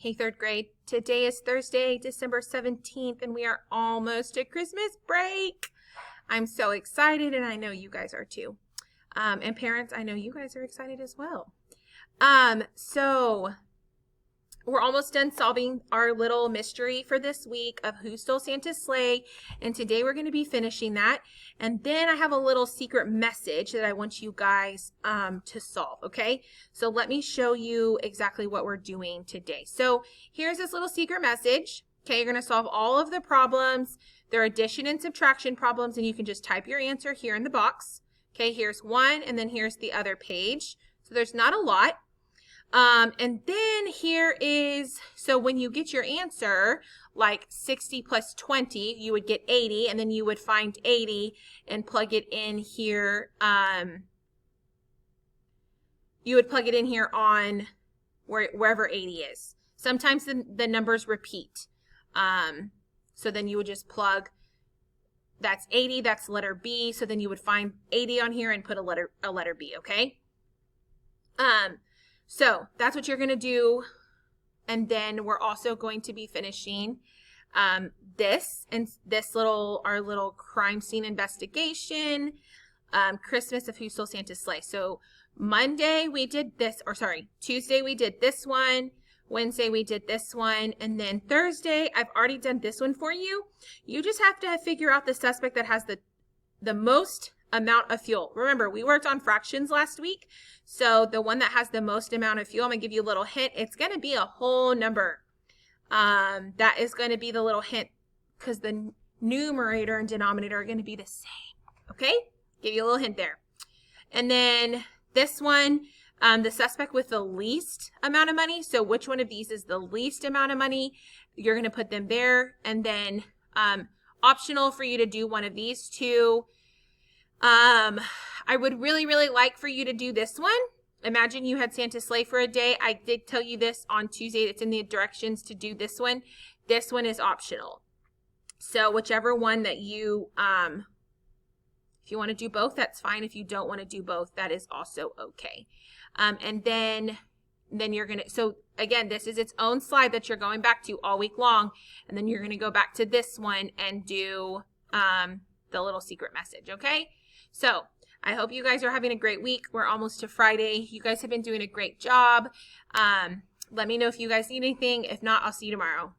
Hey, third grade. Today is Thursday, December 17th, and we are almost at Christmas break. I'm so excited, and I know you guys are too. And parents, I know you guys are excited as well. So we're almost done solving our little mystery for this week of who stole Santa's sleigh. And today we're going to be finishing that. And then I have a little secret message that I want you guys to solve. Okay. So let me show you exactly what we're doing today. So here's this little secret message. Okay. You're going to solve all of the problems. They're addition and subtraction problems. And you can just type your answer here in the box. Okay. Here's one. And then here's the other page. So there's not a lot. And then here is, so when you get your answer, like 60 plus 20, you would get 80, and then you would find 80 and plug it in here. You would plug it in here on wherever 80 is. Sometimes the numbers repeat. So then you would just plug, that's 80, that's letter B. So then you would find 80 on here and put a letter B, okay? So that's what you're going to do. And then we're also going to be finishing our little crime scene investigation, Christmas of Who Stole Santa's Sleigh. So Tuesday we did this one, Wednesday we did this one, and then Thursday I've already done this one for you. You just have to figure out the suspect that has the most amount of fuel. Remember, we worked on fractions last week. So the one that has the most amount of fuel, I'm going to give you a little hint. It's going to be a whole number. That is going to be the little hint because the numerator and denominator are going to be the same. Okay? Give you a little hint there. And then this one, the suspect with the least amount of money. So which one of these is the least amount of money? You're going to put them there. And then optional for you to do one of these two. I would really, really like for you to do this one. Imagine you had Santa's sleigh for a day. I did tell you this on Tuesday. It's in the directions to do this one. This one is optional. So whichever one that you, if you want to do both, that's fine. If you don't want to do both, that is also okay. And then you're going to, so again, this is its own slide that you're going back to all week long. And then you're going to go back to this one and do, the little secret message. Okay. So I hope you guys are having a great week. We're almost to Friday. You guys have been doing a great job. Let me know if you guys need anything. If not, I'll see you tomorrow.